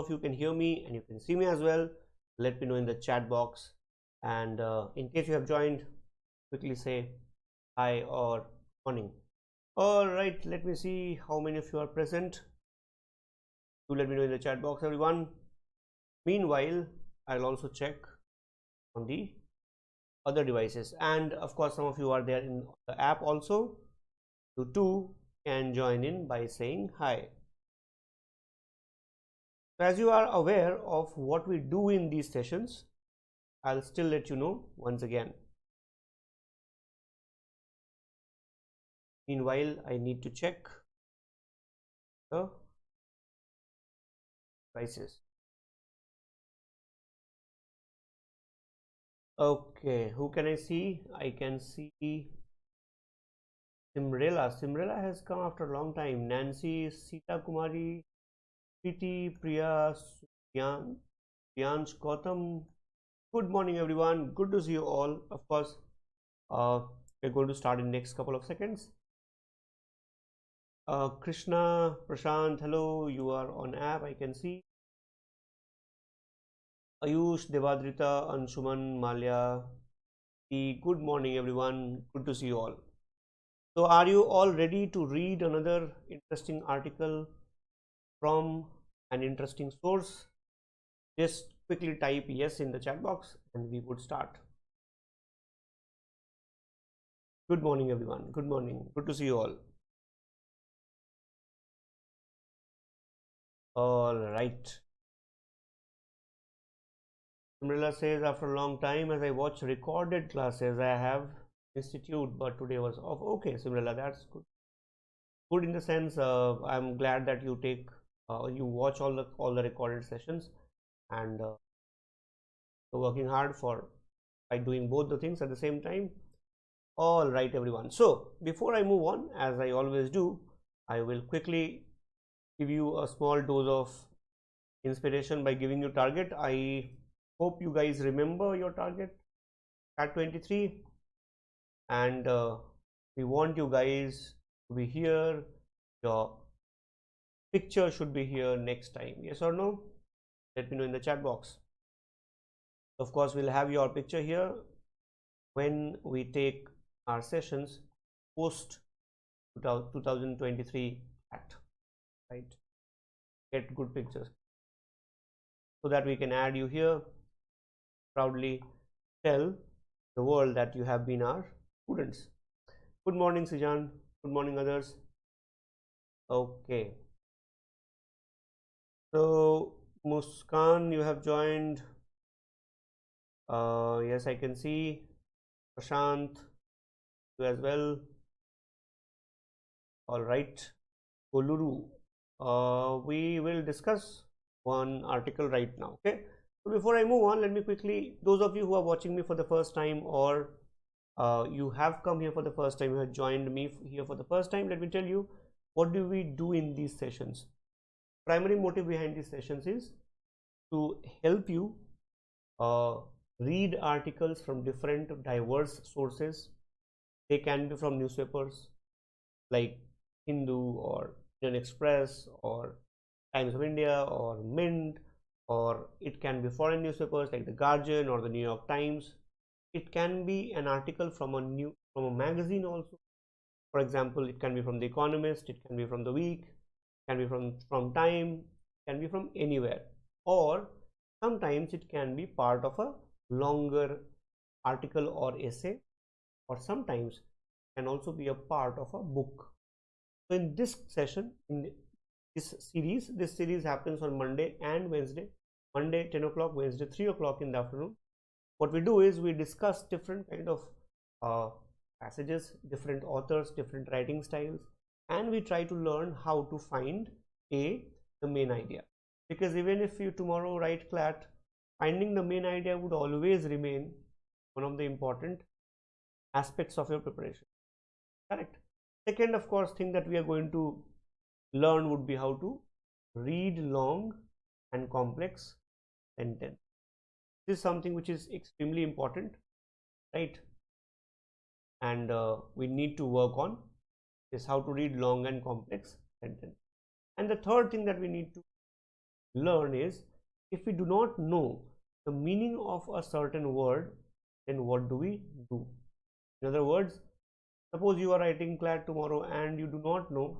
of you can hear me and you can see me as well, let me know in the chat box. And in case you have joined, quickly say hi or morning. All right, let me see how many of you are present. Do let me know in the chat box, everyone. Meanwhile, I'll also check on the other devices, and of course some of you are there in the app also. You too can join in by saying hi. So as you are aware of what we do in these sessions, I'll still let you know once again. Meanwhile, I need to check the prices. Okay, who can I see? I can see Simrela. Simrela has come after a long time. Nancy, Sita Kumari, Priti, Priya, Priyansh, Gautam. Good morning, everyone. Good to see you all. Of course, we're going to start in next couple of seconds. Krishna, Prashant, hello. You are on app, I can see. Ayush, Devadrita, Anshuman, Malya. Good morning, everyone. Good to see you all. So are you all ready to read another interesting article from an interesting source? Just quickly type yes in the chat box and we would start. Good morning, everyone. Good morning. Good to see you all. All right. Simrila says, after a long time, as I watch recorded classes, I have institute, but today was off. Okay, Simrila, that's good. Good in the sense, I'm glad that you take, you watch all the recorded sessions, and you're working hard by doing both the things at the same time. All right, everyone. So before I move on, as I always do, I will quickly give you a small dose of inspiration by giving you target. I hope you guys remember your target at 23, and we want you guys to be here. Your picture should be here next time. Yes or no? Let me know in the chat box. Of course, we'll have your picture here when we take our sessions post 2023 CLAT, right? Get good pictures so that we can add you here. Proudly tell the world that you have been our students. Good morning, Sijan. Good morning, others. Okay. So Muskan, you have joined. Yes, I can see. Prashant, you as well. All right. Goluru, we will discuss one article right now. Okay. So before I move on, let me quickly, those of you who are watching me for the first time, or you have come here for the first time, you have joined me here for the first time, let me tell you, what do we do in these sessions? Primary motive behind these sessions is to help you read articles from different diverse sources. They can be from newspapers like Hindu or Indian Express or Times of India or Mint, or it can be foreign newspapers like the Guardian or the New York Times. It can be an article from a magazine also. For example, it can be from The Economist, it can be from The Week, it can be from Time, it can be from anywhere, or sometimes it can be part of a longer article or essay, or sometimes it can also be a part of a book. So in this session, in this series happens on Monday and Wednesday. Monday 10 o'clock, Wednesday 3 o'clock in the afternoon. What we do is we discuss different kind of passages, different authors, different writing styles, and we try to learn how to find the main idea. Because even if you tomorrow write CLAT, finding the main idea would always remain one of the important aspects of your preparation. Correct. Second, of course, thing that we are going to learn would be how to read long and complex sentence. This is something which is extremely important, right? And we need to work on is how to read long and complex sentence. And the third thing that we need to learn is, if we do not know the meaning of a certain word, then what do we do? In other words, suppose you are writing CLAT tomorrow and you do not know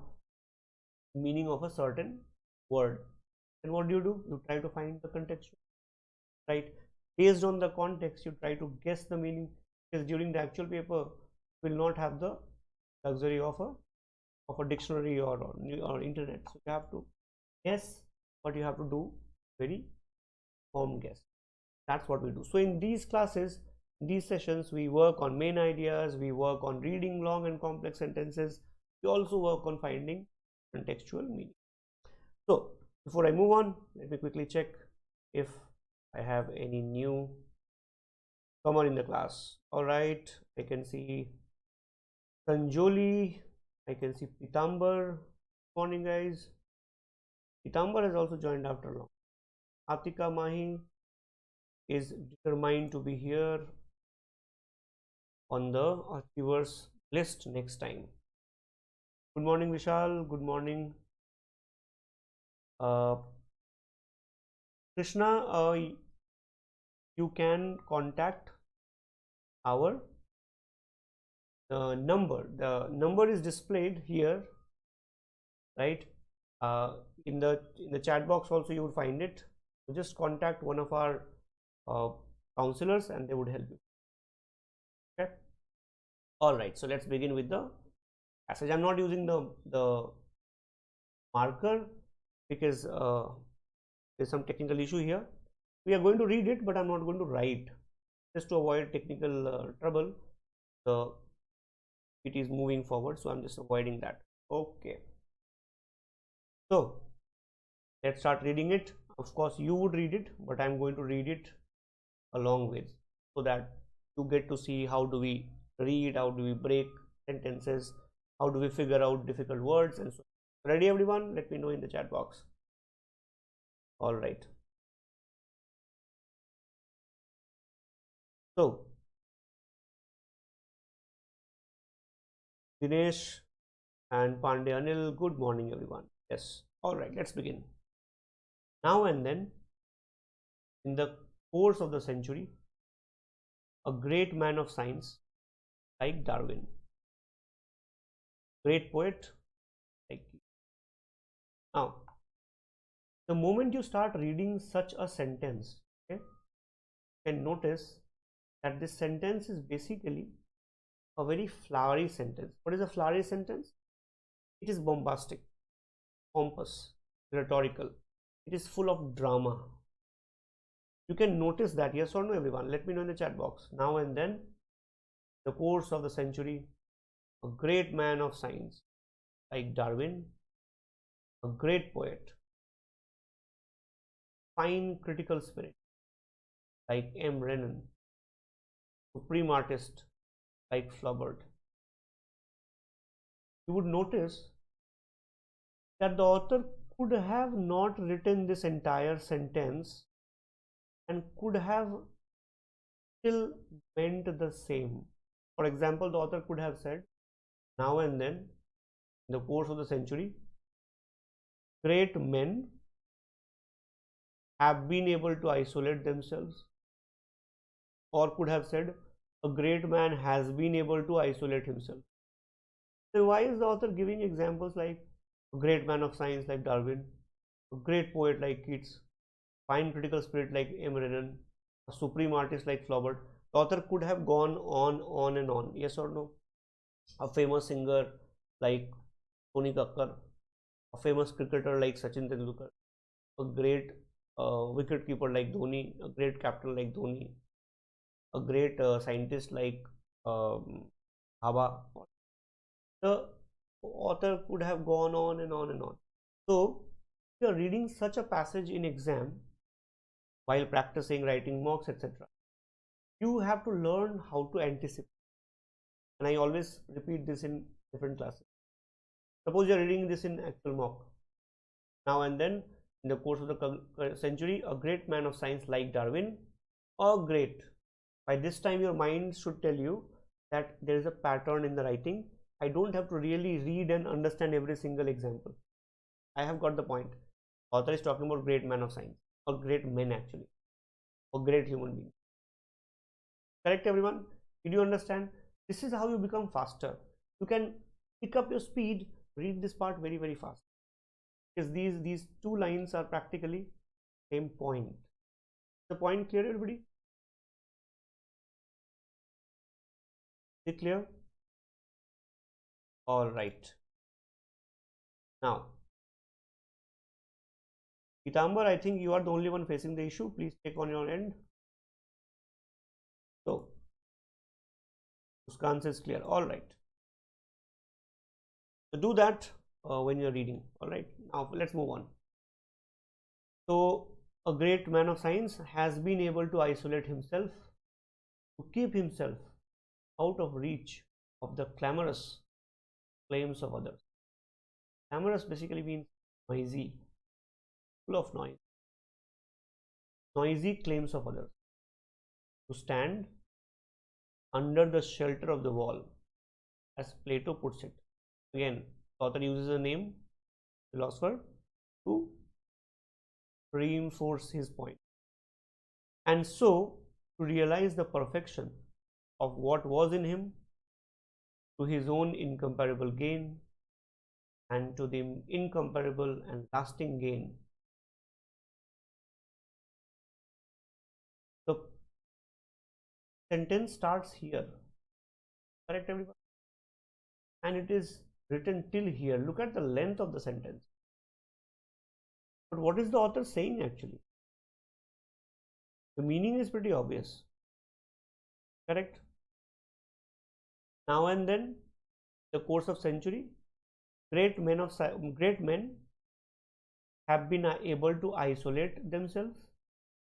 the meaning of a certain word, then what do? You try to find the context, right? Based on the context, you try to guess the meaning, because during the actual paper you will not have the luxury of a dictionary or internet, so you have to guess, but you have to do very firm guess. That's what we do. So in these classes, these sessions, we work on main ideas, we work on reading long and complex sentences, we also work on finding contextual meaning. So before I move on, let me quickly check if I have any new comer in the class. All right, I can see Sanjoli, I can see Pitambar. Morning guys. Pitambar has also joined after long. Atika Mahi is determined to be here on the achievers list next time. Good morning Vishal, good morning Krishna. You can contact our number. The number is displayed here, right? In the chat box also you would find it. So just contact one of our counselors and they would help you. Okay. All right. So let's begin with the passage. I'm not using the marker because there's some technical issue here. We are going to read it, but I'm not going to write, just to avoid technical trouble. It is moving forward, so I'm just avoiding that. Okay. So let's start reading it. Of course, you would read it, but I'm going to read it along with, so that you get to see how do we read, how do we break sentences, how do we figure out difficult words, and so on. Ready everyone? Let me know in the chat box. All right. So Dinesh and Pandey Anil, good morning everyone. Yes. All right, let's begin. Now and then, in the course of the century, a great man of science like Darwin, great poet like you. Now, the moment you start reading such a sentence, okay, you can notice that this sentence is basically a very flowery sentence. What is a flowery sentence? It is bombastic, pompous, rhetorical. It is full of drama. You can notice that, yes or no everyone? Let me know in the chat box. Now and then, the course of the century, a great man of science like Darwin, a great poet, fine critical spirit like M. Renan, supreme artist like Flaubert. You would notice that the author could have not written this entire sentence and could have still meant the same. For example, the author could have said, now and then, in the course of the century, great men have been able to isolate themselves, or could have said, a great man has been able to isolate himself. So why is the author giving examples like a great man of science like Darwin, a great poet like Keats, fine critical spirit like M. Renan, a supreme artist like Flaubert? The author could have gone on and on, yes or no? A famous singer like Tony Kakkar, a famous cricketer like Sachin Tendulkar, a great wicket keeper like Dhoni, a great captain like Dhoni, a great scientist like Haba. The author could have gone on and on and on. So, if you are reading such a passage in exam while practicing, writing mocks, etc., you have to learn how to anticipate. And I always repeat this in different classes. Suppose you are reading this in actual mock. Now and then, in the course of the century, a great man of science like Darwin, or great. By this time, your mind should tell you that there is a pattern in the writing. I don't have to really read and understand every single example. I have got the point. Author is talking about great man of science, or great men actually, or great human being. Correct, everyone? Did you understand? This is how you become faster. You can pick up your speed, read this part very, very fast. Because these two lines are practically same point. The point clear, everybody? Is it clear? All right. Now, Pitambar, I think you are the only one facing the issue. Please take on your end. So, Muskan says clear. All right. So do that when you're reading. All right. Now let's move on. So a great man of science has been able to isolate himself, to keep himself out of reach of the clamorous claims of others. Clamorous basically means noisy, full of noise. Noisy claims of others. To stand under the shelter of the wall, as Plato puts it. Again, the author uses a name, philosopher, to reinforce his point. And so, to realize the perfection of what was in him, to his own incomparable gain, and to the incomparable and lasting gain. The sentence starts here. Correct, everyone? And it is written till here. Look at the length of the sentence. But what is the author saying actually? The meaning is pretty obvious. Correct? Now and then, the course of century, great men have been able to isolate themselves.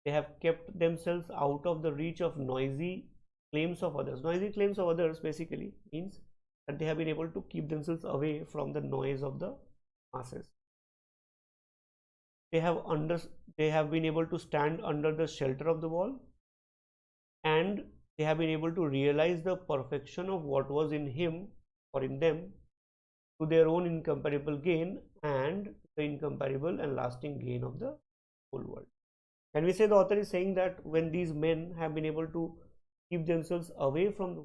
They have kept themselves out of the reach of noisy claims of others. Noisy claims of others basically means that they have been able to keep themselves away from the noise of the masses. They have been able to stand under the shelter of the wall, and they have been able to realize the perfection of what was in him or in them, to their own incomparable gain and the incomparable and lasting gain of the whole world. Can we say the author is saying that when these men have been able to keep themselves away from the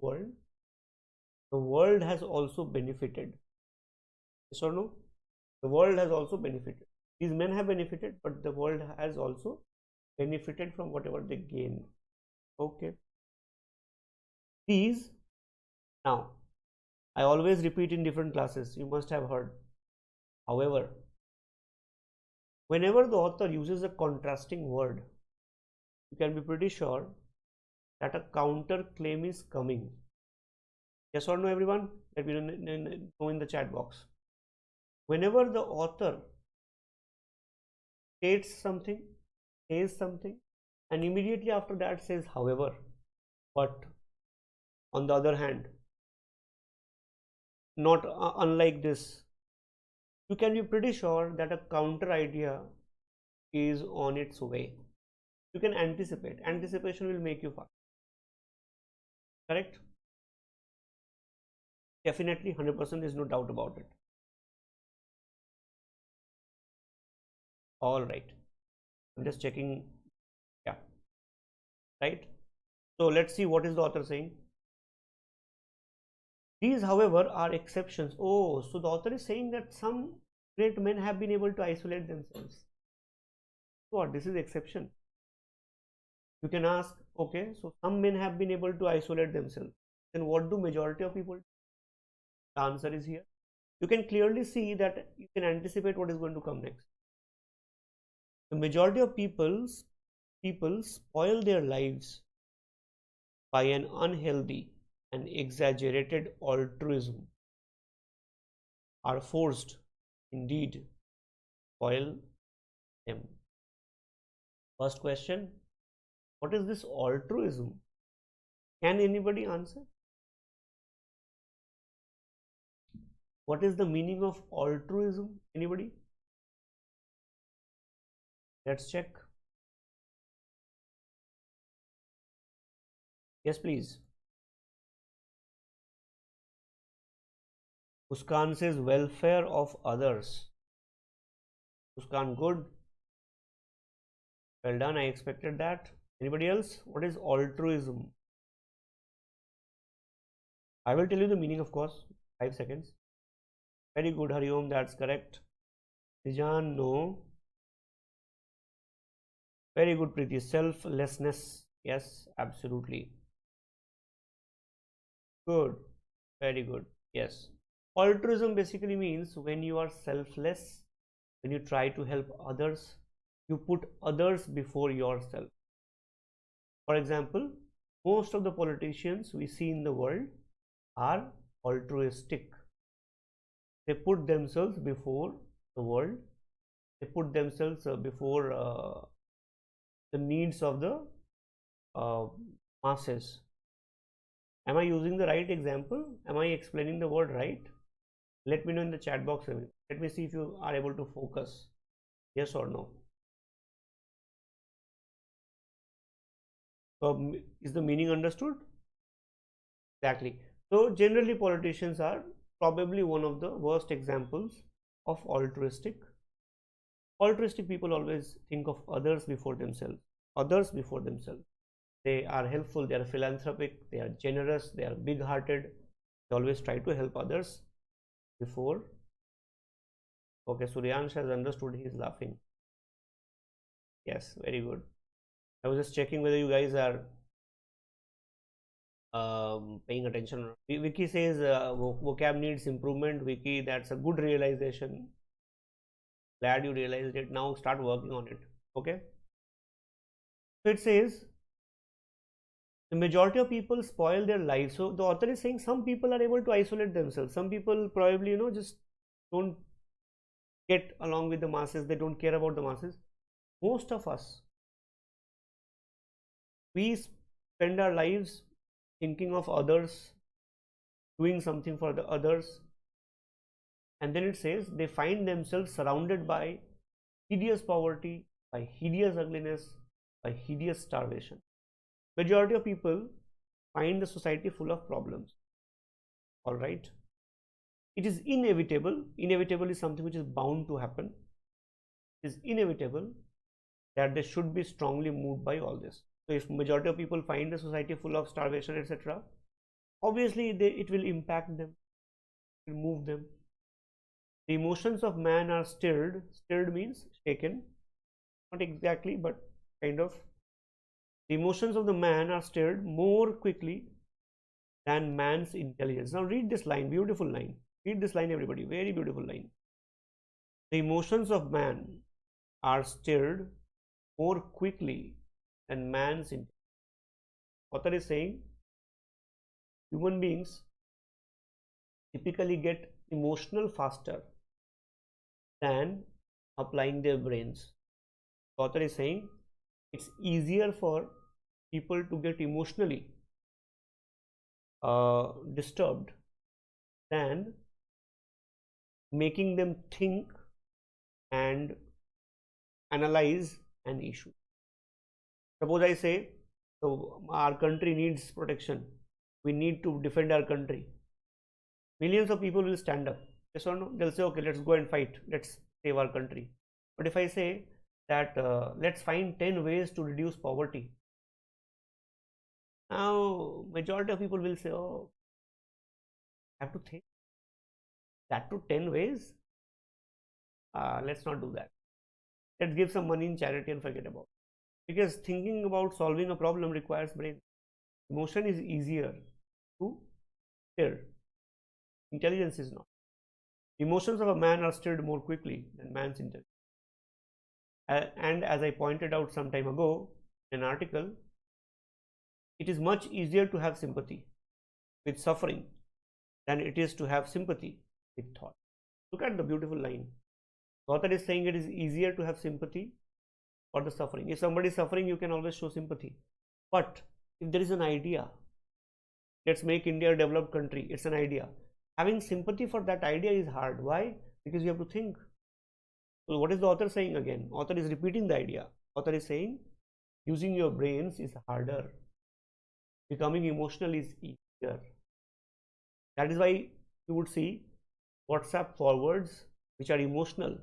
world has also benefited? Yes or no? The world has also benefited. These men have benefited, but the world has also benefited from whatever they gain. Okay. These, now, I always repeat in different classes, you must have heard. However, whenever the author uses a contrasting word, you can be pretty sure that a counter claim is coming. Yes or no, everyone? Let me know in the chat box. Whenever the author states something, says something, and immediately after that says however, but on the other hand, not unlike this, you can be pretty sure that a counter idea is on its way. You can anticipate. Anticipation will make you fast. Correct? Definitely 100%, there's no doubt about it. All right. I'm just checking. Yeah. Right. So let's see what is the author saying. These, however, are exceptions. Oh, so the author is saying that some great men have been able to isolate themselves. What? This is exception. You can ask, okay, so some men have been able to isolate themselves. Then what do majority of people do? The answer is here. You can clearly see that you can anticipate what is going to come next. The majority of people spoil their lives by an unhealthy and exaggerated altruism, are forced indeed spoil them. First question, what is this altruism? Can anybody answer? What is the meaning of altruism? Anybody? Let's check. Yes, please. Muskan says welfare of others. Muskan, good. Well done, I expected that. Anybody else? What is altruism? I will tell you the meaning, of course. 5 seconds. Very good, Hariom, that's correct. Sijan, no. Very good, Preeti. Selflessness. Yes, absolutely. Good. Very good. Yes. Altruism basically means when you are selfless, when you try to help others, you put others before yourself. For example, most of the politicians we see in the world are altruistic. They put themselves before the world. They put themselves before the needs of the masses. Am I using the right example? Am I explaining the word right? Let me know in the chat box. Let me see if you are able to focus. Yes or no? So, is the meaning understood? Exactly. So generally politicians are probably one of the worst examples of altruistic. Altruistic people always think of others before themselves. Others before themselves. They are helpful, they are philanthropic, they are generous, they are big-hearted. They always try to help others before. Okay, Suryansh has understood, he is laughing. Yes, very good. I was just checking whether you guys are paying attention. Vicky says vocab needs improvement. Vicky, that's a good realization. Glad you realized it. Now start working on it. Okay. So it says the majority of people spoil their lives. So the author is saying some people are able to isolate themselves. Some people probably, just don't get along with the masses. They don't care about the masses. Most of us, we spend our lives thinking of others, doing something for the others, and then it says they find themselves surrounded by hideous poverty, by hideous ugliness, by hideous starvation. Majority of people find the society full of problems. All right, it is inevitable. Inevitable is something which is bound to happen. It is inevitable that they should be strongly moved by all this. So if majority of people find the society full of starvation, etc., obviously it will impact them, it will move them. The emotions of man are stirred. Stirred means shaken, not exactly, but kind of. The emotions of the man are stirred more quickly than man's intelligence. Now read this line, beautiful line. Read this line, everybody, very beautiful line. The emotions of man are stirred more quickly than man's intelligence. Author is saying human beings typically get emotional faster than applying their brains. The author is saying it's easier for people to get emotionally disturbed than making them think and analyze an issue. Suppose I say, so our country needs protection, we need to defend our country. Millions of people will stand up. Yes or no? They'll say, okay, let's go and fight, let's save our country. But if I say that let's find 10 ways to reduce poverty, now majority of people will say, oh, I have to think that to 10 ways. Let's not do that. Let's give some money in charity and forget about it. Because thinking about solving a problem requires brain. Emotion is easier to stir. Intelligence is not. Emotions of a man are stirred more quickly than man's intelligence. And as I pointed out some time ago in an article, it is much easier to have sympathy with suffering than it is to have sympathy with thought. Look at the beautiful line. The author is saying it is easier to have sympathy for the suffering. If somebody is suffering, you can always show sympathy. But if there is an idea, let's make India a developed country, it's an idea. Having sympathy for that idea is hard. Why? Because you have to think. So what is the author saying again? Author is repeating the idea. Author is saying using your brains is harder. Becoming emotional is easier. That is why you would see WhatsApp forwards which are emotional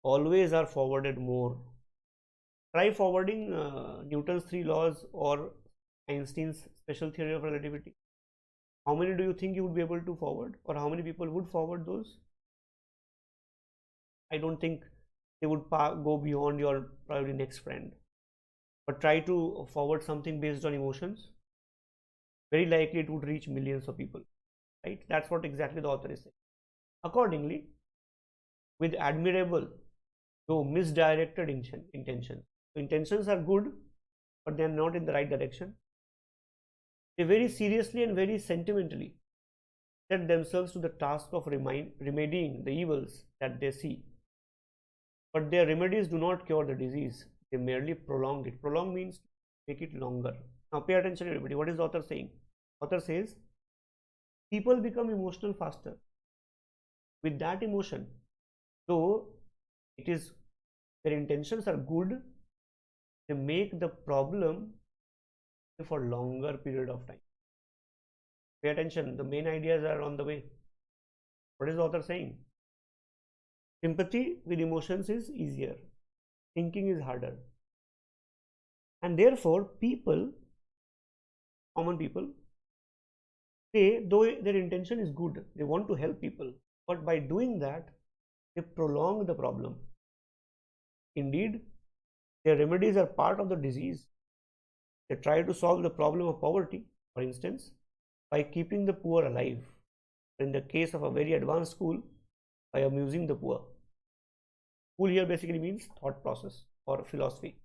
always are forwarded more. Try forwarding Newton's 3 laws or Einstein's special theory of relativity. How many do you think you would be able to forward, or how many people would forward those? I don't think they would go beyond your probably next friend. But try to forward something based on emotions. Very likely it would reach millions of people, right? That's what exactly the author is saying. Accordingly, with admirable though misdirected intentions. Intentions are good, but they are not in the right direction. They very seriously and very sentimentally set themselves to the task of remedying the evils that they see. But their remedies do not cure the disease, they merely prolong it. Prolong means make it longer. Now pay attention everybody, what is the author saying? Author says, people become emotional faster. With that emotion, though it is their intentions are good, they make the problem for longer period of time. Pay attention, the main ideas are on the way. What is the author saying? Sympathy with emotions is easier, thinking is harder, and therefore people, common people, though their intention is good, they want to help people, but by doing that they prolong the problem. Indeed, their remedies are part of the disease. They try to solve the problem of poverty, for instance, by keeping the poor alive. In the case of a very advanced school, by amusing the poor. School here basically means thought process or philosophy.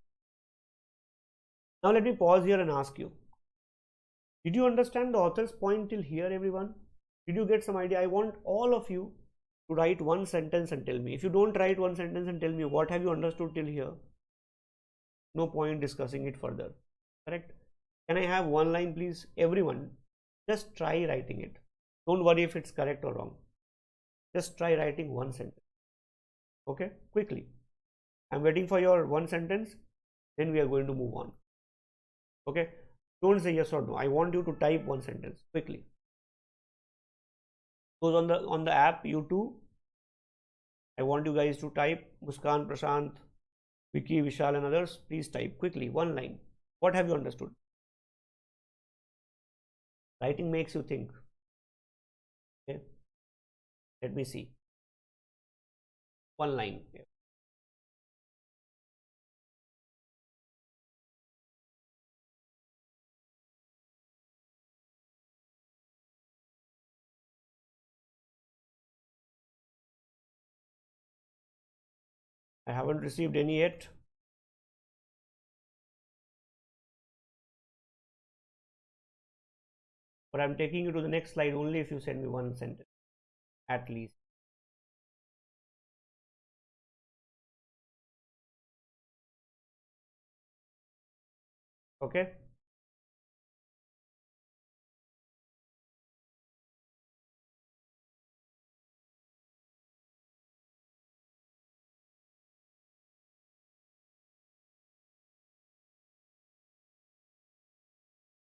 Now let me pause here and ask you, did you understand the author's point till here, everyone? Did you get some idea? I want all of you to write one sentence and tell me. If you don't write one sentence and tell me what have you understood till here, no point discussing it further. Correct? Can I have one line, please? Everyone, just try writing it. Don't worry if it's correct or wrong. Just try writing one sentence. Okay, quickly. I'm waiting for your one sentence, then we are going to move on. Okay, don't say yes or no. I want you to type one sentence quickly. Those on the app, you too, I want you guys to type. Muskan, Prashant, Vicky, Vishal and others, please type quickly, one line. What have you understood? Writing makes you think. Okay, let me see. One line here. I haven't received any yet. But I'm taking you to the next slide only if you send me one sentence, at least. Okay.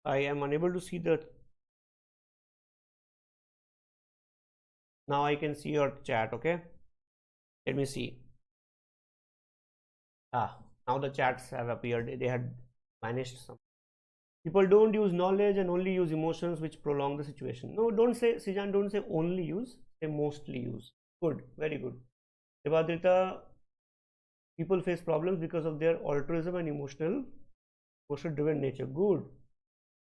I am unable to see the. Now I can see your chat. Okay. Let me see. Now the chats have appeared. They had vanished. Some people don't use knowledge and only use emotions, which prolong the situation. No, don't say, Sijan, don't say only use. Say mostly use. Good. Very good. Devadrita, people face problems because of their altruism and emotional driven nature. Good.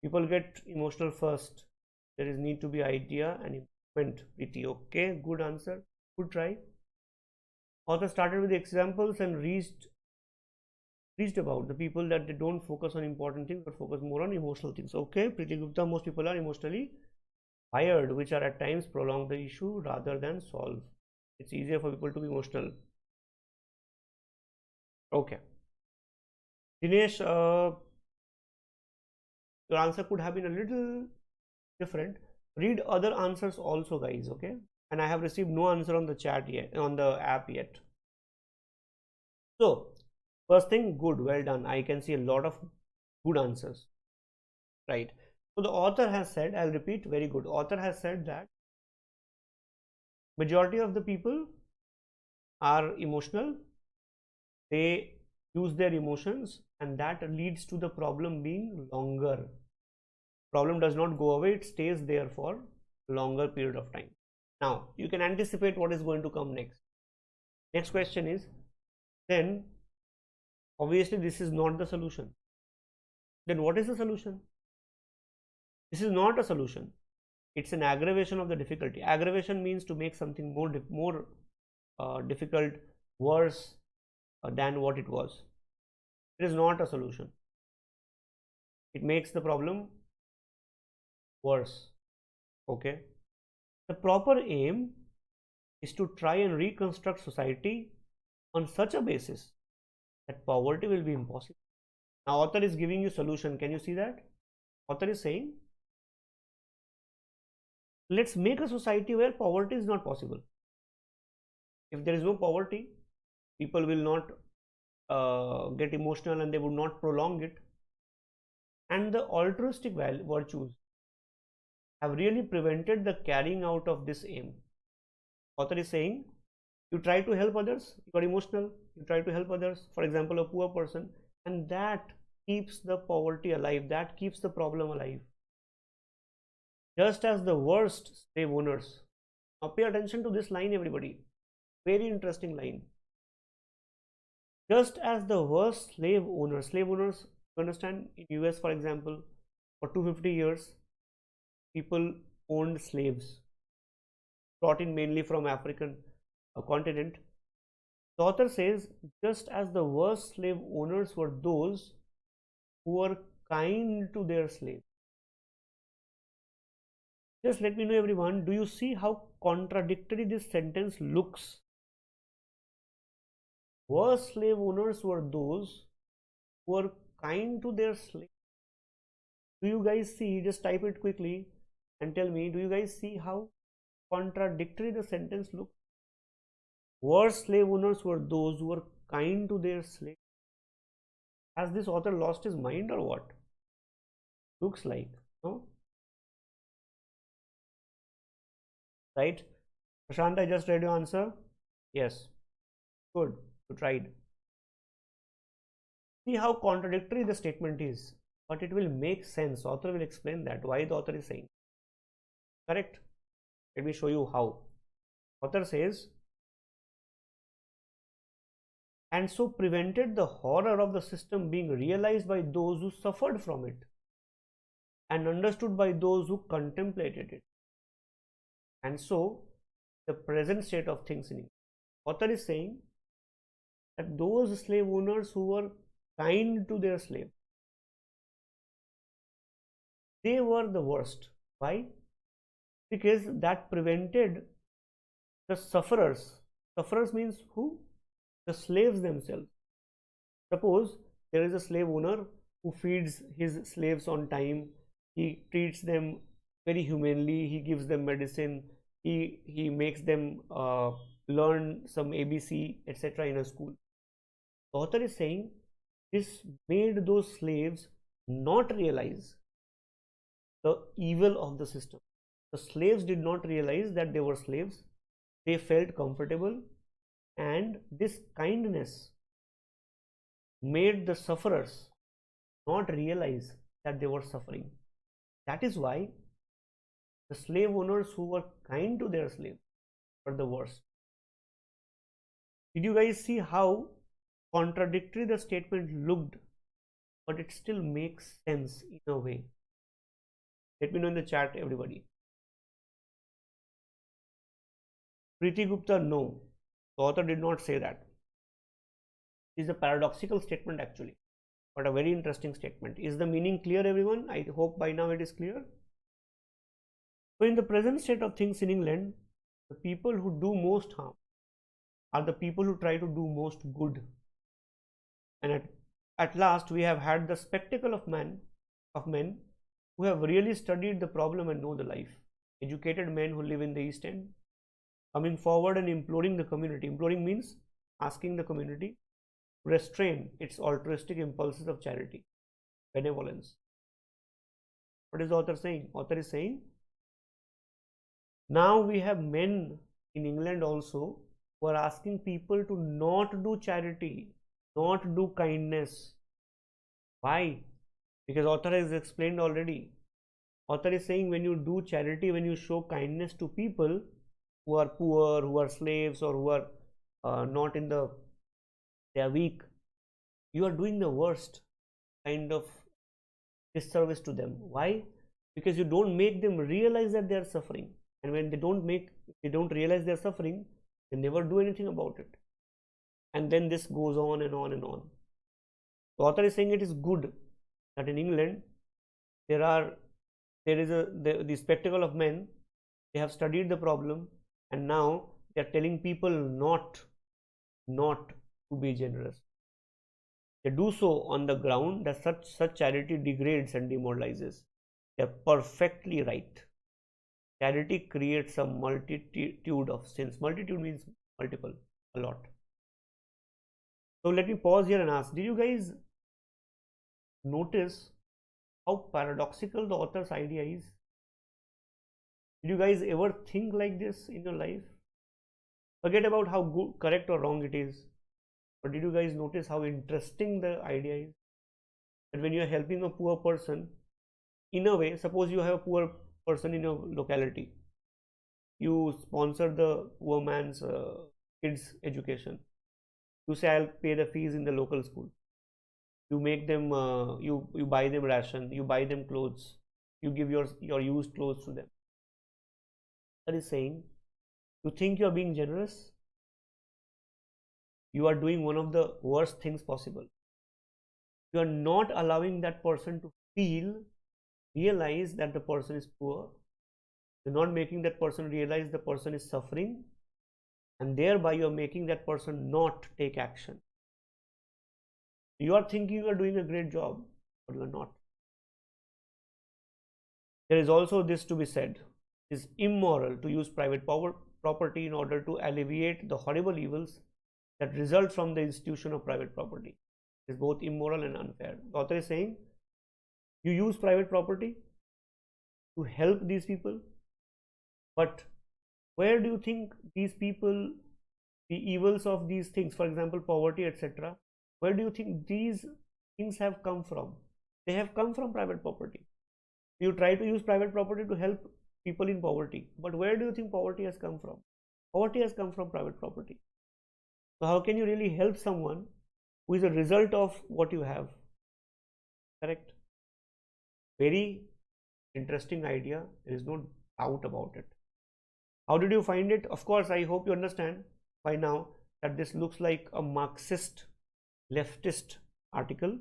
People get emotional first. There is need to be idea and improvement. Pretty okay. Good answer. Good try. Author started with the examples and reached about the people that they don't focus on important things but focus more on emotional things. Okay, Pretty Gupta, most people are emotionally fired, which are at times prolong the issue rather than solve. It's easier for people to be emotional. Okay. Dinesh, your answer could have been a little different. Read other answers also, guys. Okay, and I have received no answer on the chat yet, on the app yet. So first thing, good, well done. I can see a lot of good answers, right? So the author has said, I'll repeat, very good. Author has said that majority of the people are emotional. They use their emotions, and that leads to the problem being longer. Problem does not go away, it stays there for longer period of time. Now you can anticipate what is going to come next. Next question is, then obviously this is not the solution. Then what is the solution? This is not a solution. It's an aggravation of the difficulty. Aggravation means to make something more difficult, worse than what it was. It is not a solution. It makes the problem worse. Okay. The proper aim is to try and reconstruct society on such a basis that poverty will be impossible. Now author is giving you solution. Can you see that? Author is saying, let's make a society where poverty is not possible. If there is no poverty, people will not get emotional and they would not prolong it. And the altruistic virtues have really prevented the carrying out of this aim. Author is saying, you try to help others, you are emotional, you try to help others, for example a poor person, and that keeps the poverty alive, that keeps the problem alive. Just as the worst slave owners, now pay attention to this line everybody, very interesting line. Just as the worst slave owners, you understand, in US for example, for 250 years people owned slaves brought in mainly from African continent. The author says, just as the worst slave owners were those who were kind to their slaves. Just let me know everyone, do you see how contradictory this sentence looks? Worst slave owners were those who were kind to their slaves. Do you guys see? Just type it quickly and tell me, do you guys see how contradictory the sentence looks? Worst slave owners were those who were kind to their slaves. Has this author lost his mind or what? Looks like, no? Right? Prashant, I just read your answer. Yes. Good. You tried. See how contradictory the statement is, but it will make sense. Author will explain that, why the author is saying. Correct? Let me show you how. Author says, and so prevented the horror of the system being realized by those who suffered from it and understood by those who contemplated it. And so the present state of things in India. Author is saying that those slave owners who were kind to their slave, they were the worst. Why? Because that prevented the sufferers. Sufferers means who? The slaves themselves. Suppose there is a slave owner who feeds his slaves on time, he treats them very humanely, he gives them medicine, he makes them learn some ABC, etc. in a school. The author is saying this made those slaves not realize the evil of the system. The slaves did not realize that they were slaves. They felt comfortable, and this kindness made the sufferers not realize that they were suffering. That is why the slave owners who were kind to their slaves were the worst. Did you guys see how contradictory the statement looked, but it still makes sense in a way? Let me know in the chat, everybody. Preeti Gupta, no. The author did not say that. It is a paradoxical statement actually, but a very interesting statement. Is the meaning clear, everyone? I hope by now it is clear. So in the present state of things in England, the people who do most harm are the people who try to do most good. And at last we have had the spectacle of men who have really studied the problem and know the life. Educated men who live in the East End, coming forward and imploring the community. Imploring means asking the community to restrain its altruistic impulses of charity, benevolence. What is the author saying? Author is saying, now we have men in England also who are asking people to not do charity, not do kindness. Why? Because author has explained already. Author is saying when you do charity, when you show kindness to people who are poor, who are slaves, or who are not in the, they are weak, you are doing the worst kind of disservice to them. Why? Because you don't make them realize that they are suffering, and when they don't realize they are suffering, they never do anything about it, and then this goes on and on and on. The author is saying it is good that in England there is the spectacle of men. They have studied the problem, and now they are telling people not to be generous. They do so on the ground that such charity degrades and demoralizes. They are perfectly right. Charity creates a multitude of sins. Multitude means multiple, a lot. So let me pause here and ask, did you guys notice how paradoxical the author's idea is? Did you guys ever think like this in your life? Forget about how good, correct or wrong it is. But did you guys notice how interesting the idea is? That when you are helping a poor person, in a way, suppose you have a poor person in your locality, you sponsor the poor man's kids' education. You say, I'll pay the fees in the local school. You make them, you buy them ration, you buy them clothes, you give your used clothes to them. That is saying, you think you are being generous? You are doing one of the worst things possible. You are not allowing that person to realize that the person is poor. You're not making that person realize the person is suffering, and thereby you are making that person not take action. You are thinking you are doing a great job, but you are not. There is also this to be said. It is immoral to use private property in order to alleviate the horrible evils that result from the institution of private property. It is both immoral and unfair. The author is saying, you use private property to help these people, but where do you think these people, the evils of these things, for example, poverty, etc., where do you think these things have come from? They have come from private property. You try to use private property to help people in poverty, but where do you think poverty has come from? Poverty has come from private property. So how can you really help someone who is a result of what you have? Correct? Very interesting idea. There is no doubt about it. How did you find it? Of course, I hope you understand by now that this looks like a Marxist, leftist article,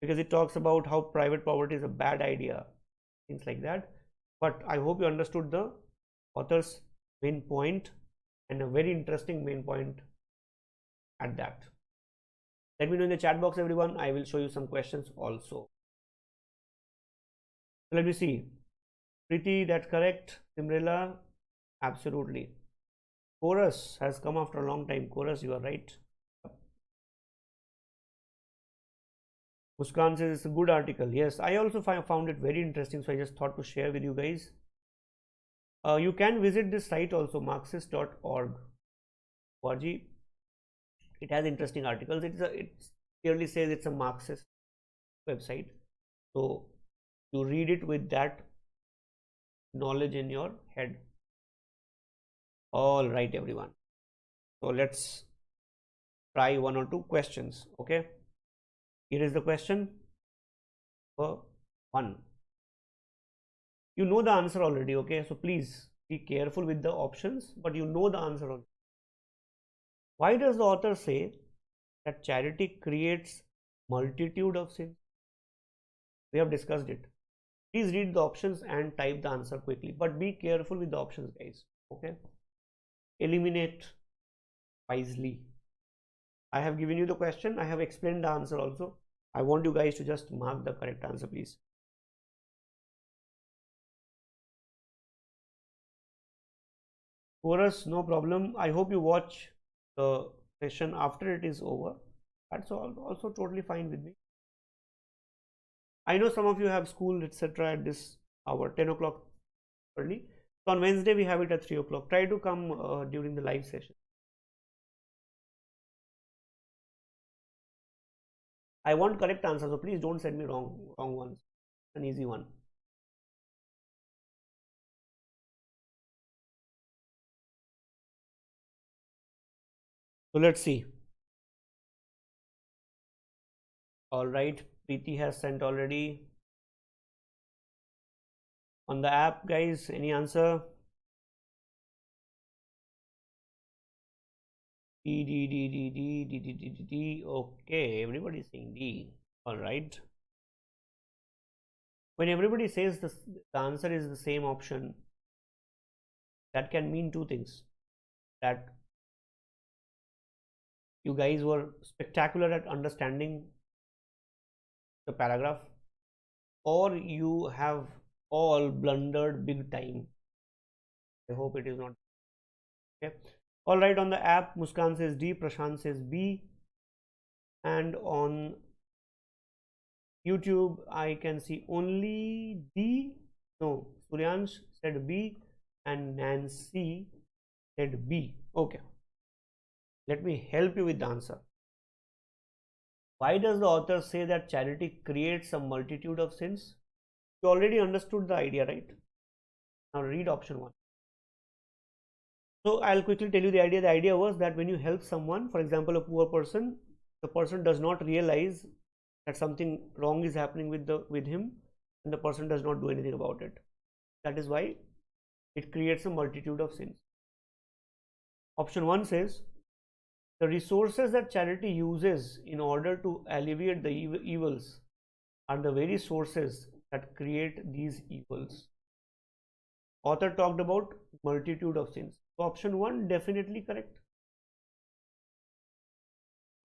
because it talks about how private property is a bad idea, things like that. But I hope you understood the author's main point, and a very interesting main point at that. Let me know in the chat box, everyone. I will show you some questions also. Let me see. Preeti, that's correct. Simrela, absolutely. Chorus has come after a long time. Chorus, you are right. Muskan says it's a good article. Yes, I also found it very interesting, so I just thought to share with you guys. You can visit this site also, marxist.org. It has interesting articles. It clearly says it's a Marxist website, so you read it with that knowledge in your head. All right, everyone. So let's try one or two questions. Okay, here is the question for 1. You know the answer already. Okay, so please be careful with the options, but you know the answer already. Why does the author say that charity creates multitude of sins? We have discussed it. Please read the options and type the answer quickly, but be careful with the options, guys. Okay, eliminate wisely. I have given you the question. I have explained the answer also. I want you guys to just mark the correct answer, please. Chorus, no problem. I hope you watch the session after it is over. That's also totally fine with me. I know some of you have school, etc. at this hour, 10 o'clock early. So on Wednesday, we have it at 3 o'clock. Try to come during the live session. I want correct answers, so please don't send me wrong ones. An easy one. So let's see. All right, Preeti has sent already. On the app, guys, any answer? D. Okay, everybody is saying D. All right. When everybody says the answer is the same option, that can mean two things. That you guys were spectacular at understanding the paragraph, or you have all blundered big time. I hope it is not. Okay. All right, on the app, Muskan says D, Prashant says B, and on YouTube, I can see only D. No, Suryansh said B, and Nancy said B. Okay. Let me help you with the answer. Why does the author say that charity creates a multitude of sins? You already understood the idea, right? Now read option 1. So I'll quickly tell you the idea. The idea was that when you help someone, for example, a poor person, the person does not realize that something wrong is happening with him, and the person does not do anything about it. That is why it creates a multitude of sins. Option 1 says the resources that charity uses in order to alleviate the evils are the very sources that create these evils. Author talked about multitude of sins. So option 1 definitely correct.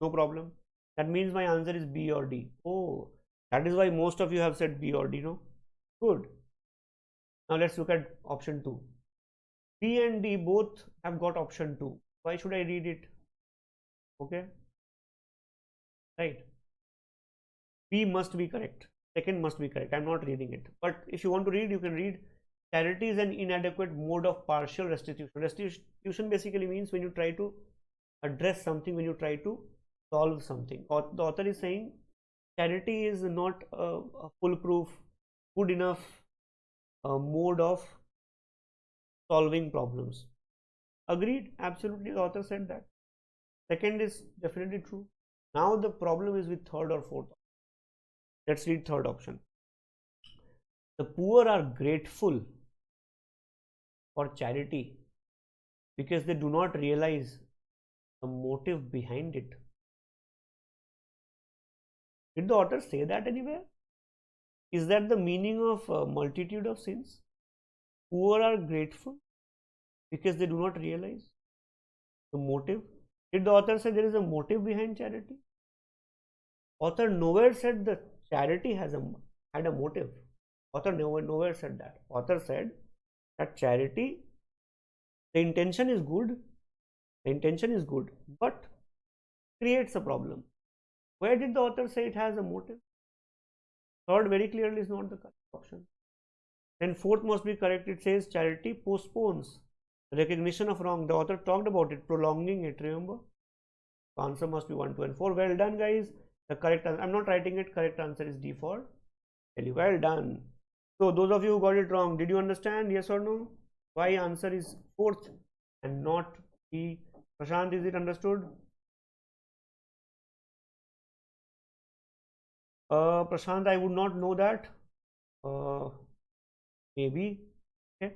No problem. That means my answer is B or D. Oh, that is why most of you have said B or D, no? Good. Now let's look at option 2. B and D both have got option 2. Why should I read it? Okay. Right. B must be correct. Second must be correct. I'm not reading it. But if you want to read, you can read. Charity is an inadequate mode of partial restitution. Restitution basically means when you try to address something, when you try to solve something. Or the author is saying charity is not a foolproof, good enough mode of solving problems. Agreed? Absolutely, the author said that. Second is definitely true. Now the problem is with third or fourth. Let's read third option. The poor are grateful for charity because they do not realize the motive behind it. Did the author say that anywhere? Is that the meaning of a multitude of sins? Poor are grateful because they do not realize the motive. Did the author say there is a motive behind charity? Author nowhere said that charity had a motive. Author nowhere said that. Author said that charity, the intention is good, but creates a problem. Where did the author say it has a motive? Third very clearly is not the correct option. Then fourth must be correct. It says charity postpones recognition of wrong. The author talked about it, prolonging it, remember? The answer must be 1, 2 and 4. Well done, guys. The correct answer, I'm not writing it, correct answer is D for Delhi. Well done. So those of you who got it wrong, did you understand? Yes or no? Why answer is fourth and not D? Prashant, is it understood? Prashant, I would not know that. Maybe. Okay.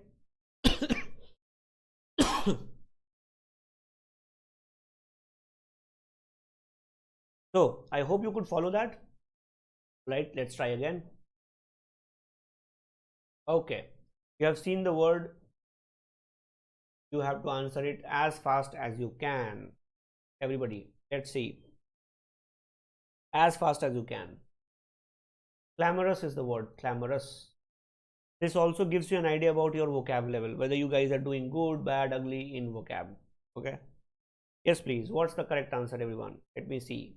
So I hope you could follow that. Right, let's try again. Okay, you have seen the word. You have to answer it as fast as you can. Everybody, let's see. As fast as you can. Clamorous is the word, clamorous. This also gives you an idea about your vocab level, whether you guys are doing good, bad, ugly in vocab. Okay. Yes, please. What's the correct answer, everyone? Let me see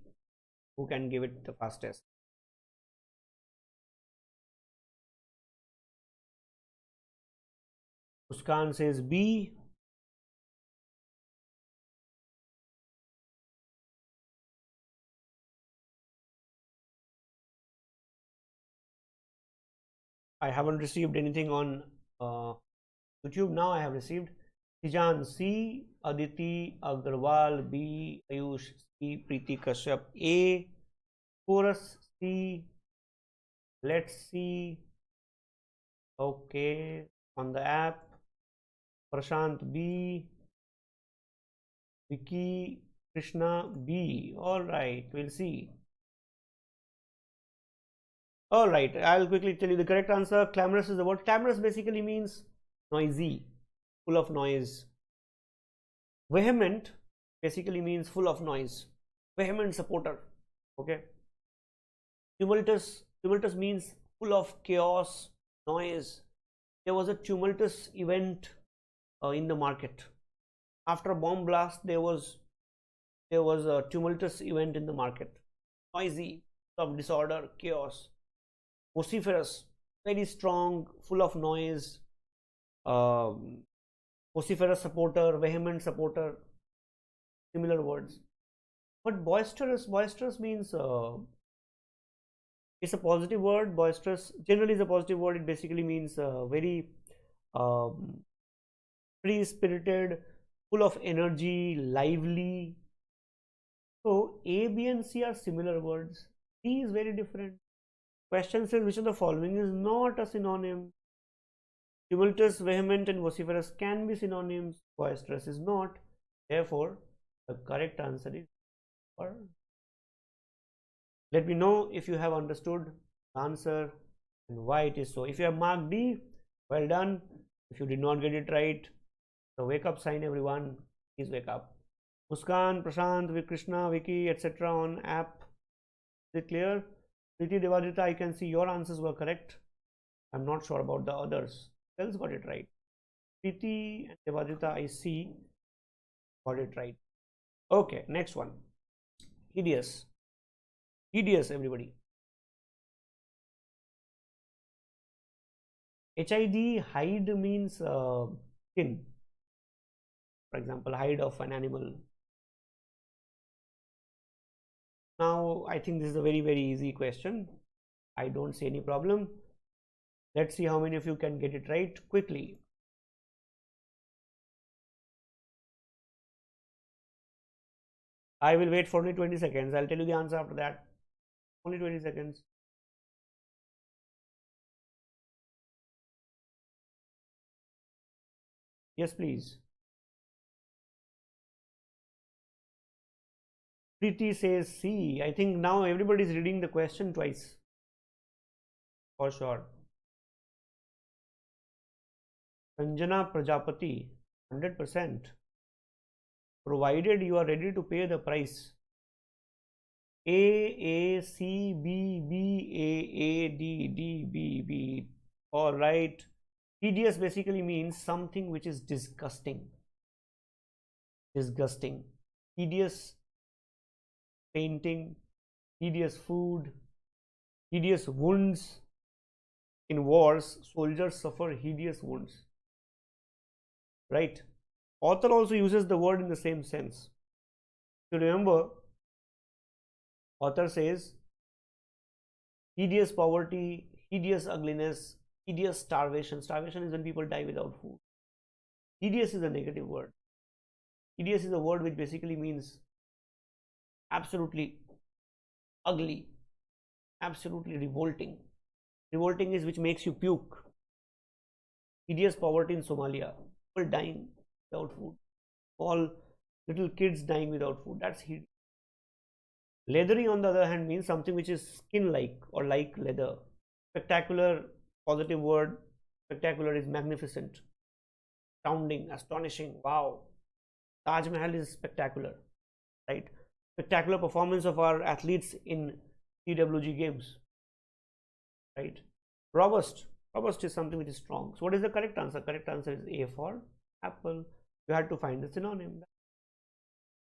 who can give it the fastest. Muskan says B. I haven't received anything on YouTube. Now I have received. Tijan C, Aditi Agarwal B, Ayush C, Preeti Kashyap A, Chorus C. Let's see. Okay, on the app. Prashant B, Vicky Krishna B. All right, we'll see. All right, I'll quickly tell you the correct answer. Clamorous is the word. Clamorous basically means noisy, full of noise. Vehement basically means full of noise. Vehement supporter. Okay. Tumultuous means full of chaos, noise. There was a tumultuous event in the market. After a bomb blast, there was a tumultuous event in the market. Noisy, full of disorder, chaos. Vociferous, very strong, full of noise. Vociferous supporter, vehement supporter, similar words. But boisterous means it's a positive word. Boisterous generally is a positive word. It basically means very free-spirited, full of energy, lively. So A, B and C are similar words. D is very different. Question says which of the following is not a synonym? Tumultuous, vehement and vociferous can be synonyms. Boisterous is not. Therefore, the correct answer is or. Let me know if you have understood the answer and why it is so. If you have marked D, well done. If you did not get it right, the wake up sign, everyone. Please wake up. Muskan, Prashant, Krishna, Vicky, etc. on app. Is it clear? Preeti, Devadita, I can see your answers were correct. I'm not sure about the others. Who else got it right? Preeti and Devadita, I see, got it right. Okay, next one. Hideous. Hideous, everybody. HID, hide means skin. For example, hide of an animal. Now, I think this is a very, very easy question. I don't see any problem. Let's see how many of you can get it right quickly. I will wait for only 20 seconds. I'll tell you the answer after that. Only 20 seconds. Yes, please. Preeti says C. I think now everybody is reading the question twice. For sure. Sanjana Prajapati, 100%. Provided you are ready to pay the price. A, C, B, A, D, B. All right. Hideous basically means something which is disgusting. Disgusting. Hideous painting, hideous food, hideous wounds. In wars, soldiers suffer hideous wounds. Right? Author also uses the word in the same sense. So remember, author says hideous poverty, hideous ugliness, hideous starvation. Starvation is when people die without food. Hideous is a negative word. Hideous is a word which basically means absolutely ugly, absolutely revolting. Revolting is which makes you puke. Hideous poverty in Somalia. People dying without food. All little kids dying without food. That's hideous. Leathery, on the other hand, means something which is skin-like or like leather. Spectacular, positive word. Spectacular is magnificent, astounding, astonishing. Wow. Taj Mahal is spectacular, right? Spectacular performance of our athletes in CWG games, right? Robust. Robust is something which is strong. So what is the correct answer? Correct answer is A for apple. You had to find the synonym.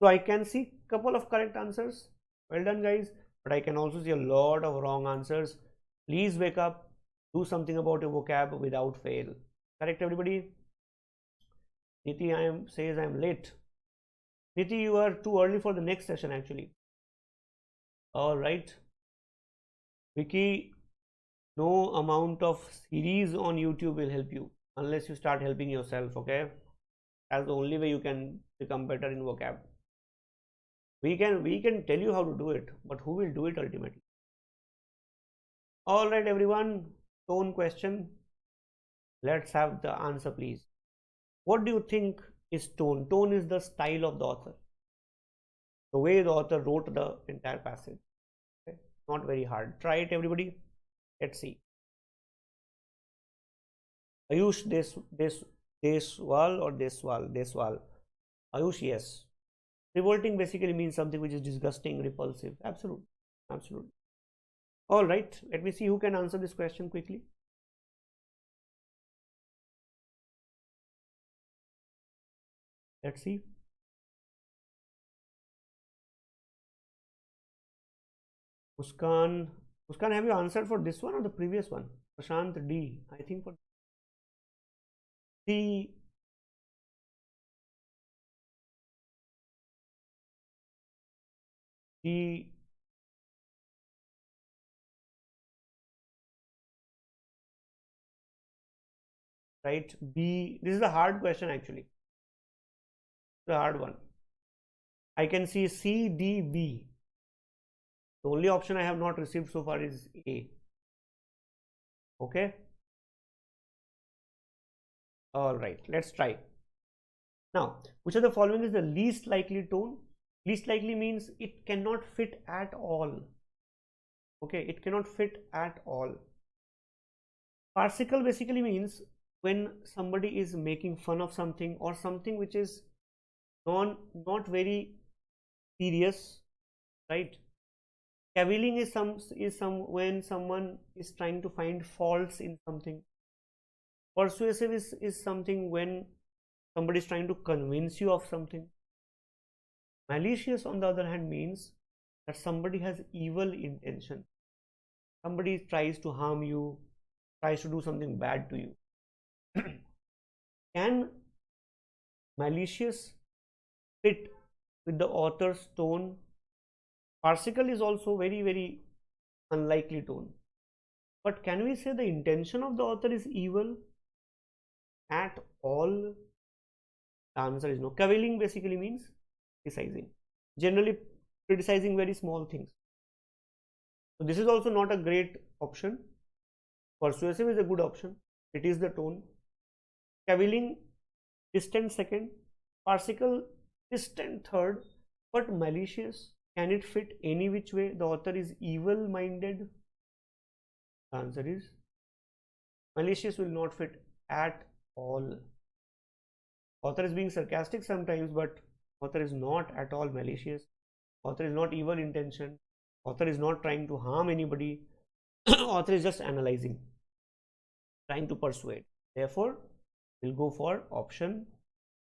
So I can see a couple of correct answers. Well done, guys. But I can also see a lot of wrong answers. Please wake up. Do something about your vocab without fail. Correct, everybody? Niti says I am late. Niti, you are too early for the next session actually. All right. Vicky, No amount of series on YouTube will help you unless you start helping yourself. Okay, that's the only way you can become better in vocab. We can tell you how to do it, but who will do it ultimately? All right, everyone. Tone question. Let's have the answer, please. What do you think is tone? Tone is the style of the author, the way the author wrote the entire passage. Okay? Not very hard. Try it, everybody. Let's see. Ayush, Deswal or Deswal. Ayush, yes. Revolting basically means something which is disgusting, repulsive. Absolutely. Absolutely. All right. Let me see who can answer this question quickly. Let's see. Muskan, have you answered for this one or the previous one? Prashant D. I think for the right B. This is a hard question actually. The hard one. I can see C, D, B. The only option I have not received so far is A. Okay. All right. Let's try. Now, which of the following is the least likely tone? Least likely means it cannot fit at all. Okay, it cannot fit at all. Farcical basically means when somebody is making fun of something or something which is not very serious, right? Cavilling is some when someone is trying to find faults in something. Persuasive is something when somebody is trying to convince you of something. Malicious, on the other hand, means that somebody has evil intention. Somebody tries to harm you, tries to do something bad to you. Can malicious fit with the author's tone? Farcical is also very unlikely tone. But can we say the intention of the author is evil at all? The answer is no. Cavilling basically means criticizing, generally criticizing very small things. So this is also not a great option. Persuasive is a good option. It is the tone. Cavilling, distant second. Farcical, distant third. But malicious, can it fit any which way? The author is evil minded. The answer is malicious will not fit at all. Author is being sarcastic sometimes, but author is not at all malicious. Author is not evil intention. Author is not trying to harm anybody. Author is just analyzing, trying to persuade. Therefore, we'll go for option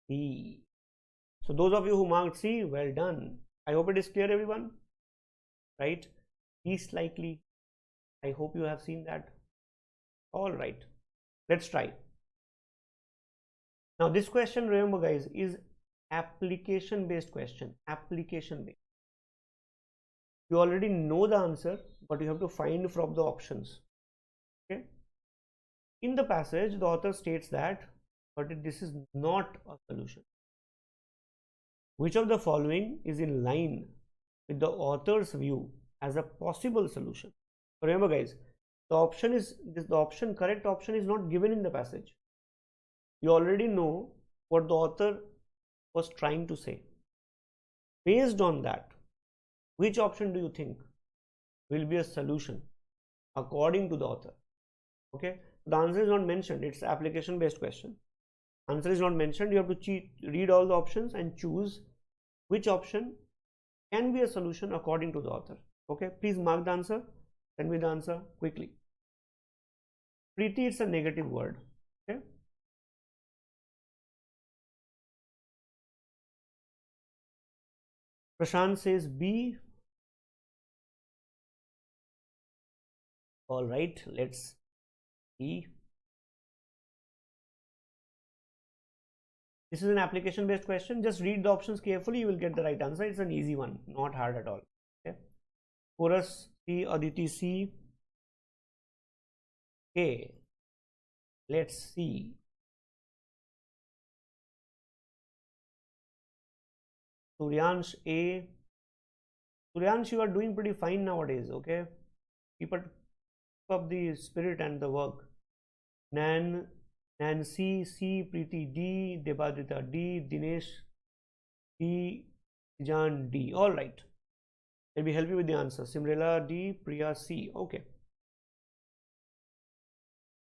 C. So those of you who marked C, well done. I hope it is clear, everyone. Right? Least likely. I hope you have seen that. All right. Let's try. Now this question, remember guys, is application based question. Application based. You already know the answer, but you have to find from the options. Okay. In the passage, the author states that, but this is not a solution. Which of the following is in line with the author's view as a possible solution? Remember guys, the correct option is not given in the passage. You already know what the author was trying to say. Based on that, which option do you think will be a solution according to the author? Okay, the answer is not mentioned. It's application based question. Answer is not mentioned. You have to read all the options and choose which option can be a solution according to the author. Okay, please mark the answer. Send me the answer quickly. Preeti, it's a negative word. Okay. Prashant says B. All right, let's see. This is an application based question. Just read the options carefully. You will get the right answer. It's an easy one, not hard at all. Okay. Chorus C, Aditi C. Okay, let's see. Suryansh A. Suryansh, you are doing pretty fine nowadays, okay? Keep up the spirit and the work. Nancy C, Preeti D, Debadita D, Dinesh D, Jan D. All right. Let me help you with the answer. Simrela D, Priya C. Okay.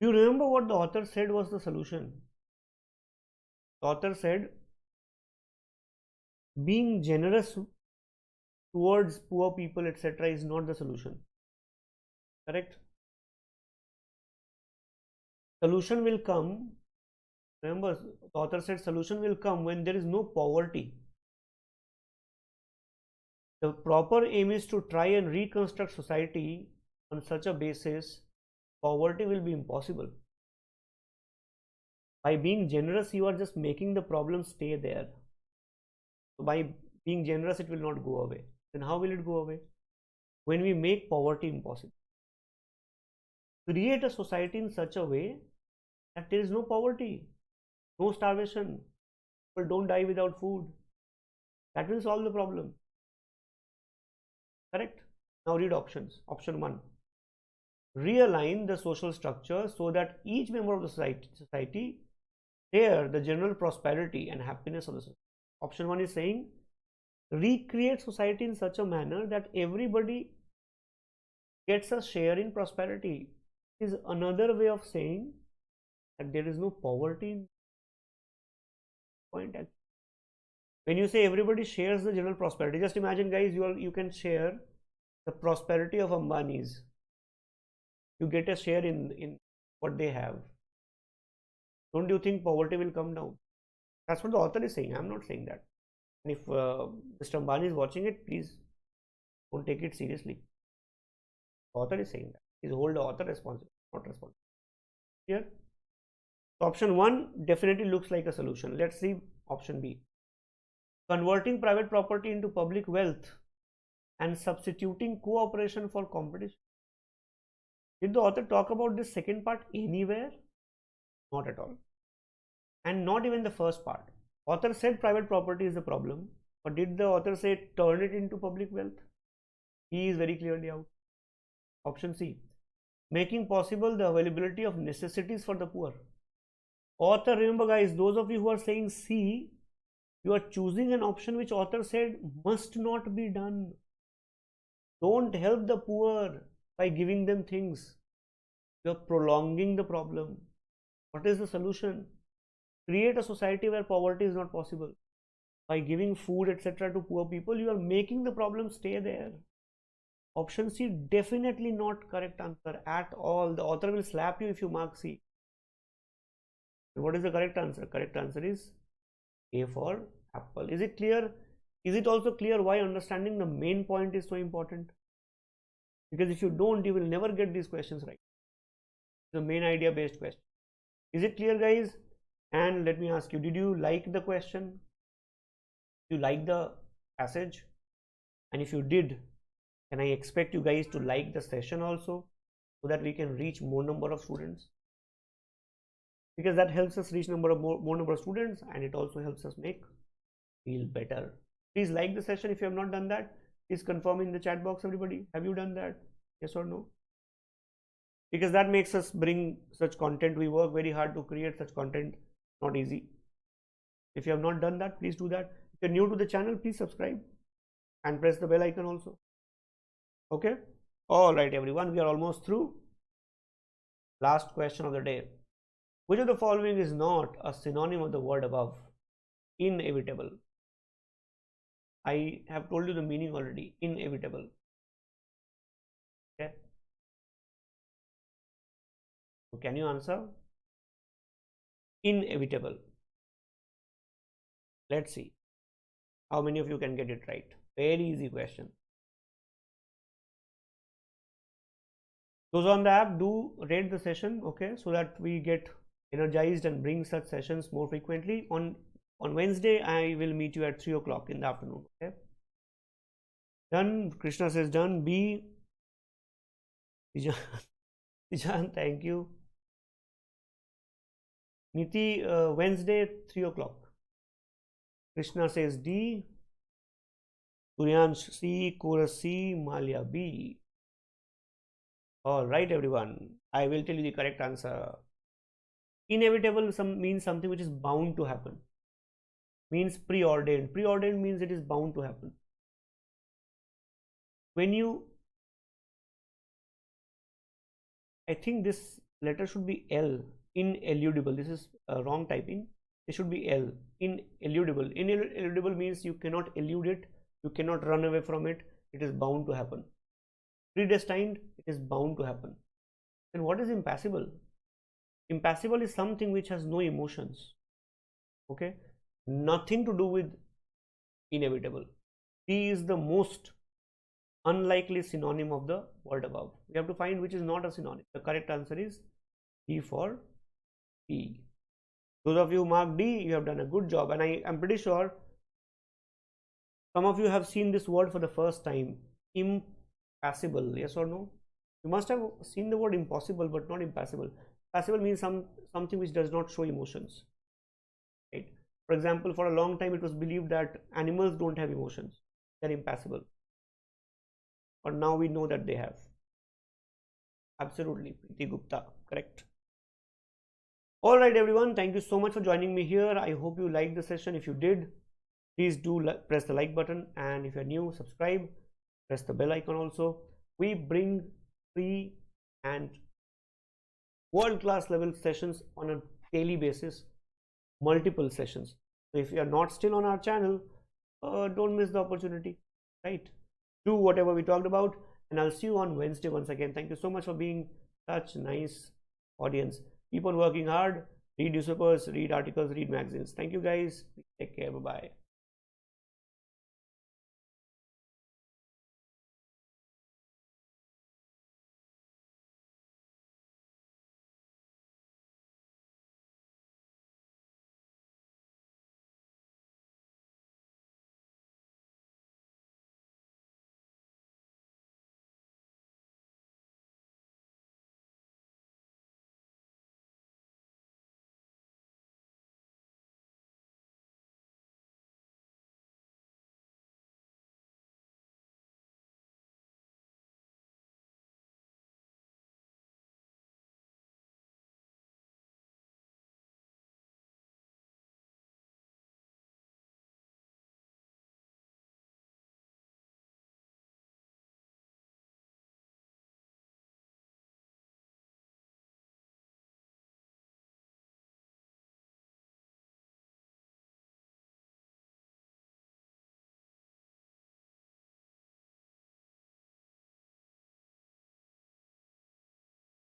Do you remember what the author said was the solution? The author said, being generous towards poor people, etc., is not the solution. Correct? Solution will come. Remember, the author said solution will come when there is no poverty. The proper aim is to try and reconstruct society on such a basis. Poverty will be impossible. By being generous, you are just making the problem stay there. So by being generous, it will not go away. Then how will it go away? When we make poverty impossible. Create a society in such a way that there is no poverty, no starvation, people don't die without food. That will solve the problem. Correct? Now read options. Option 1. Realign the social structure so that each member of the society share the general prosperity and happiness of the society. Option 1 is saying recreate society in such a manner that everybody gets a share in prosperity. Is another way of saying that there is no poverty in point. When you say everybody shares the general prosperity, just imagine, guys, you can share the prosperity of Ambani's. You get a share in what they have. Don't you think poverty will come down? That's what the author is saying. I'm not saying that. And if Mr. Ambani is watching it, please don't take it seriously. The author is saying that. Please hold the author responsible, not responsible. Here, option 1 definitely looks like a solution. Let's see option B. Converting private property into public wealth and substituting cooperation for competition. Did the author talk about this second part anywhere? Not at all. And not even the first part. Author said private property is the problem, but did the author say turn it into public wealth? He is very clearly out. Option C. Making possible the availability of necessities for the poor. Author, remember guys, those of you who are saying C, you are choosing an option which author said must not be done. Don't help the poor by giving them things. You are prolonging the problem. What is the solution? Create a society where poverty is not possible. By giving food, etc. to poor people, you are making the problem stay there. Option C, definitely not correct answer at all. The author will slap you if you mark C. And what is the correct answer? Correct answer is A for apple. Is it clear? Is it also clear why understanding the main point is so important? Because if you don't, you will never get these questions right. The main idea based question. Is it clear, guys? And let me ask you, did you like the question? Did you like the passage? And if you did, can I expect you guys to like the session also, so that we can reach more number of students? Because that helps us reach more number of students, and it also helps us make feel better. Please like the session. If you have not done that, please confirm in the chat box, everybody. Have you done that? Yes or no? Because that makes us bring such content. We work very hard to create such content. Not easy. If you have not done that, please do that. If you're new to the channel, please subscribe and press the bell icon also. Okay. All right, everyone. We are almost through. Last question of the day. Which of the following is not a synonym of the word above? Inevitable. I have told you the meaning already. Inevitable. Okay. So can you answer? Inevitable. Let's see how many of you can get it right. Very easy question. Those on the app, do rate the session, okay, so that we get energized and bring such sessions more frequently. On Wednesday, I will meet you at 3 o'clock in the afternoon. Okay. Done. Krishna says done. B. Ishan, thank you. Niti, Wednesday 3 o'clock. Krishna says D. Suryansh C. Chorus C. Malia B. All right, everyone. I will tell you the correct answer. Inevitable means something which is bound to happen. Means preordained. Preordained means it is bound to happen. When you, I think this letter should be L. Ineludible. This is wrong typing. It should be L. Ineludible. Ineludible means you cannot elude it. You cannot run away from it. It is bound to happen. Predestined, it is bound to happen. And what is impassible? Impassible is something which has no emotions. Okay, nothing to do with inevitable. P is the most unlikely synonym of the word above. We have to find which is not a synonym. The correct answer is D for P. Those of you who marked D, you have done a good job, and I am pretty sure some of you have seen this word for the first time. Impassible, yes or no? You must have seen the word impossible, but not impassible. Passible means something which does not show emotions. Right? For example, for a long time it was believed that animals don't have emotions. They're impassible. But now we know that they have. Absolutely, Preeti Gupta, correct. All right, everyone. Thank you so much for joining me here. I hope you liked the session. If you did, please do press the like button, and if you're new, subscribe. Press the bell icon also. We bring free and world-class level sessions on a daily basis, multiple sessions. So if you are not still on our channel, don't miss the opportunity, right? Do whatever we talked about, and I'll see you on Wednesday once again. Thank you so much for being such a nice audience. Keep on working hard, read newspapers, read articles, read magazines. Thank you guys. Take care. Bye-bye.